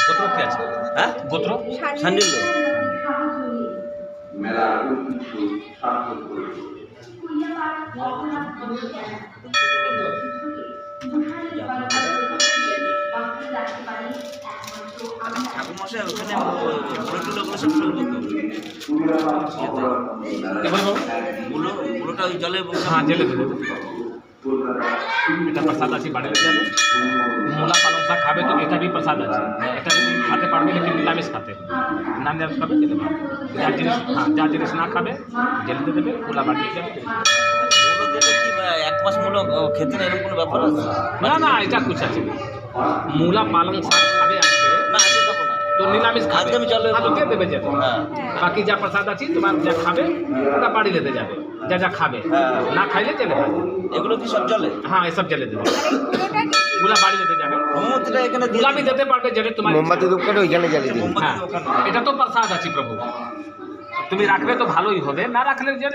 গোত্র কি আছে? হ্যাঁ, গোত্র সান্ডিল্য। ঠাকুরমশাই ওখানে মুলোগুলো সব ফেলবো তো মুলোটা ওই জলে, হ্যাঁ জেলে দেবে। এটা प्रसाद আছে বাড়ি যাবে। মূলা পালং শাক খাবে তো এটা भी प्रसाद আছে। এটা খেতে পারবে लेकिन নিরামিষ খেতে না, নিরামিষ খাবে খেতে পারবে। যা জিনিস না খাবে জেলে দেবে, মূলা বাড়ি যাবে। মুলো দিলে কি এক মাস মুলো খেতে না, এরকম কোনো ব্যাপার আছে? না না, এটা कुछ আছে। মূলা পালং শাক খাবে আজকে না, আজকে খাবো না, তো নিরামিষ খাবে। আজকে আমি জলে দিয়ে দেবে যেতে। বাকি যা প্রসাদ আছে তোমার যা খাবে ওটা বাড়ি যেতে যাবে। যা যা খাবে না খাইলে চলে যাবে। এগুলো কি সব জলে? হ্যাঁ, এসব জেলে দেবে। গুলা বাড়ি যেতে যাবে। মোমবাতিটা এখানে গুলা भी যেতে পারবে যেটা তোমার মোমবাতি দোকানে ওইখানে জ্বালিয়ে দিন। হ্যাঁ, এটা তো প্রসাদ আছে প্রভু। তুমি রাখলে তো ভালোই হবে, না রাখলে যে